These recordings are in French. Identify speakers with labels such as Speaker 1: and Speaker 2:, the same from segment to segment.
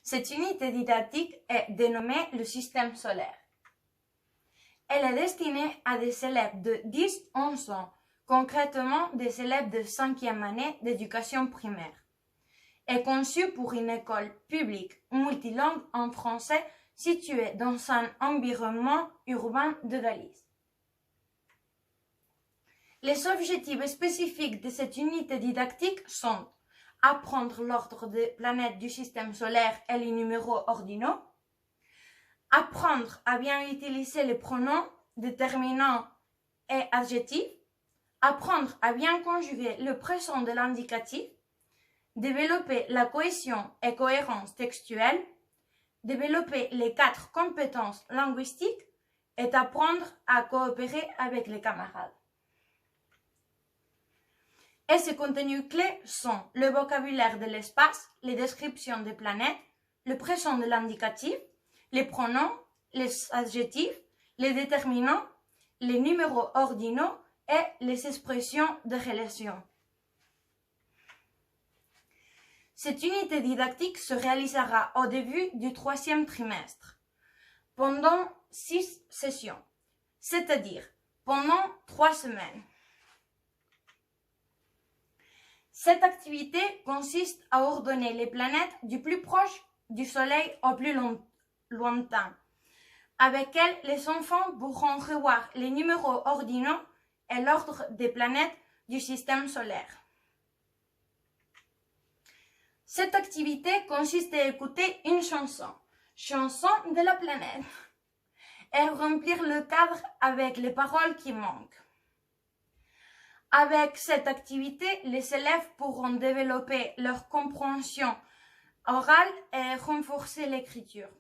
Speaker 1: Cette unité didactique est dénommée le système solaire. Elle est destinée à des élèves de 10-11 ans, concrètement des élèves de 5e année d'éducation primaire. Est conçue pour une école publique multilingue en français située dans un environnement urbain de Galice. Les objectifs spécifiques de cette unité didactique sont apprendre l'ordre des planètes du système solaire et les numéros ordinaux, apprendre à bien utiliser les pronoms, déterminants et adjectifs, apprendre à bien conjuguer le présent de l'indicatif, développer la cohésion et cohérence textuelle, développer les 4 compétences linguistiques et apprendre à coopérer avec les camarades. Et ces contenus clés sont le vocabulaire de l'espace, les descriptions des planètes, le présent de l'indicatif, les pronoms, les adjectifs, les déterminants, les numéros ordinaux et les expressions de relation. Cette unité didactique se réalisera au début du 3e trimestre, pendant 6 sessions, c'est-à-dire pendant 3 semaines. Cette activité consiste à ordonner les planètes du plus proche du Soleil au plus lointain, avec elle les enfants pourront revoir les numéros ordinaux et l'ordre des planètes du système solaire. Cette activité consiste à écouter une chanson de la planète, et remplir le cadre avec les paroles qui manquent. Avec cette activité, les élèves pourront développer leur compréhension orale et renforcer l'écriture.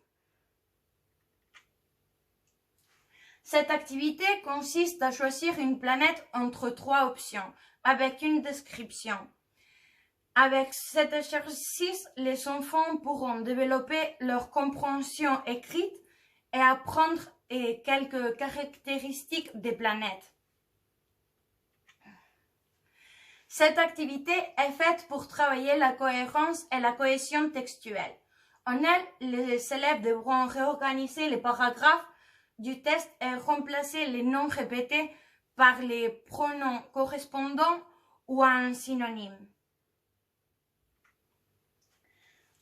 Speaker 1: Cette activité consiste à choisir une planète entre 3 options, avec une description. Avec cet exercice, les enfants pourront développer leur compréhension écrite et apprendre quelques caractéristiques des planètes. Cette activité est faite pour travailler la cohérence et la cohésion textuelle. En elle, les élèves devront réorganiser les paragraphes du texte et remplacer les noms répétés par les pronoms correspondants ou un synonyme.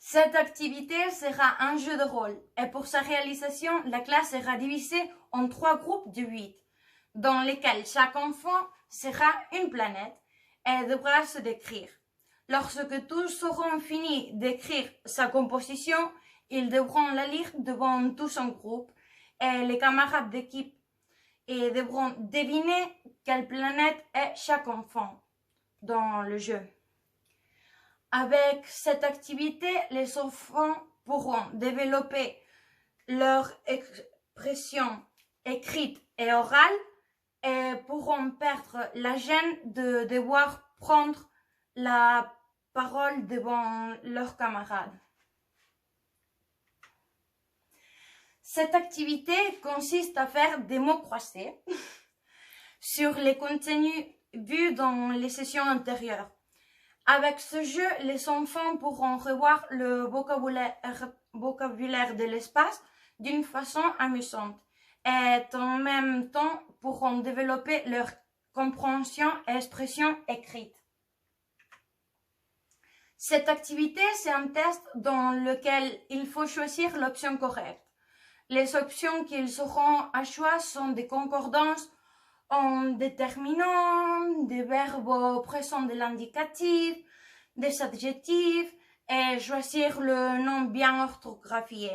Speaker 1: Cette activité sera un jeu de rôle et pour sa réalisation, la classe sera divisée en 3 groupes de 8, dans lesquels chaque enfant sera une planète et devra se décrire. Lorsque tous auront fini d'écrire sa composition, ils devront la lire devant tout son groupe et les camarades d'équipe et devront deviner quelle planète est chaque enfant dans le jeu. Avec cette activité, les enfants pourront développer leur expression écrite et orale et pourront perdre la gêne de devoir prendre la parole devant leurs camarades. Cette activité consiste à faire des mots croisés sur les contenus vus dans les sessions antérieures. Avec ce jeu, les enfants pourront revoir le vocabulaire de l'espace d'une façon amusante et en même temps pourront développer leur compréhension et expression écrite. Cette activité, c'est un test dans lequel il faut choisir l'option correcte. Les options qu'ils auront à choisir sont des concordances en déterminant, des verbes au présent de l'indicatif, des adjectifs et choisir le nom bien orthographié.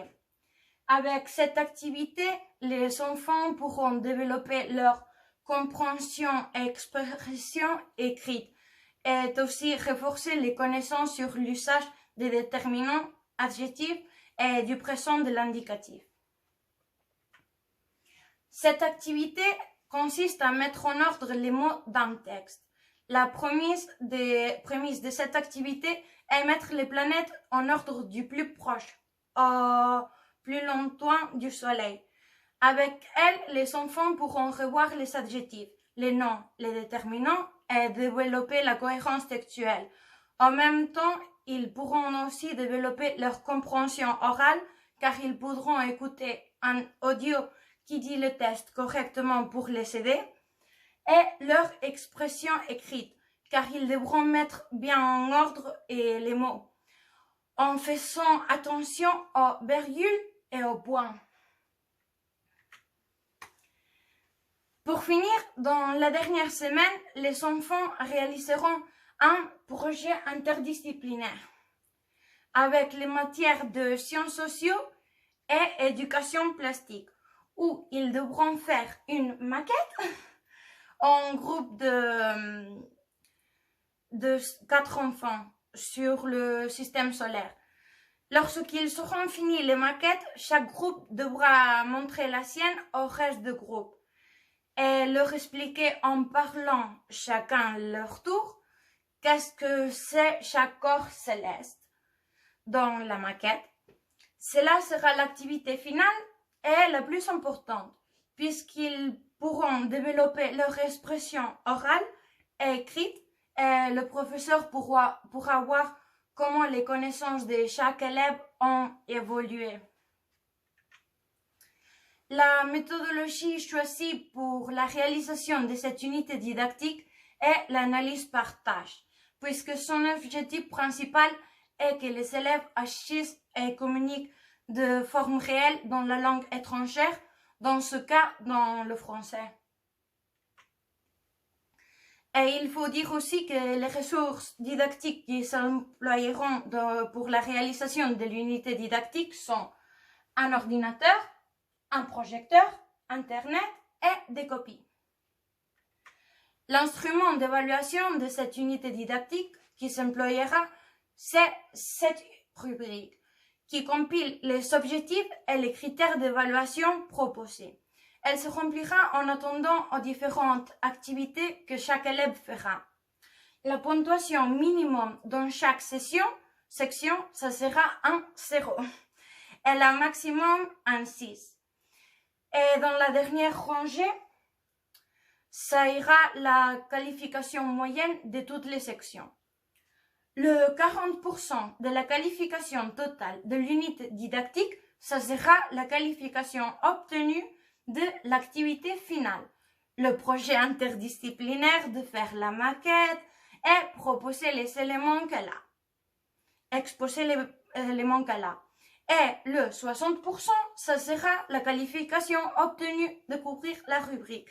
Speaker 1: Avec cette activité, les enfants pourront développer leur compréhension et expression écrite et aussi renforcer les connaissances sur l'usage des déterminants, adjectifs et du présent de l'indicatif. Cette activité consiste à mettre en ordre les mots d'un texte. La prémisse de cette activité est mettre les planètes en ordre du plus proche au plus lointain du Soleil. Avec elle, les enfants pourront revoir les adjectifs, les noms, les déterminants et développer la cohérence textuelle. En même temps, ils pourront aussi développer leur compréhension orale car ils pourront écouter un audio qui dit le test correctement pour les aider et leur expression écrite car ils devront mettre bien en ordre les mots en faisant attention aux virgules et aux points. Pour finir, dans la dernière semaine, les enfants réaliseront un projet interdisciplinaire avec les matières de sciences sociaux et éducation plastique, où ils devront faire une maquette en groupe de 4 enfants sur le système solaire. Lorsqu'ils auront fini les maquettes, chaque groupe devra montrer la sienne au reste du groupe et leur expliquer en parlant chacun leur tour qu'est-ce que c'est chaque corps céleste dans la maquette. Cela sera l'activité finale et la plus importante, puisqu'ils pourront développer leur expression orale et écrite et le professeur pourra voir comment les connaissances de chaque élève ont évolué. La méthodologie choisie pour la réalisation de cette unité didactique est l'analyse par tâche, puisque son objectif principal est que les élèves agissent et communiquent de forme réelle dans la langue étrangère, dans ce cas dans le français. Et il faut dire aussi que les ressources didactiques qui s'emploieront pour la réalisation de l'unité didactique sont un ordinateur, un projecteur, Internet et des copies. L'instrument d'évaluation de cette unité didactique qui s'emploiera, c'est cette rubrique qui compile les objectifs et les critères d'évaluation proposés. Elle se remplira en attendant aux différentes activités que chaque élève fera. La ponctuation minimum dans chaque section, ça sera un 0 et la maximum un 6. Et dans la dernière rangée, ça ira la qualification moyenne de toutes les sections. Le 40% de la qualification totale de l'unité didactique, ça sera la qualification obtenue de l'activité finale. Le projet interdisciplinaire de faire la maquette et proposer les éléments qu'elle a. Exposer les éléments qu'elle a. Et le 60%, ça sera la qualification obtenue de couvrir la rubrique.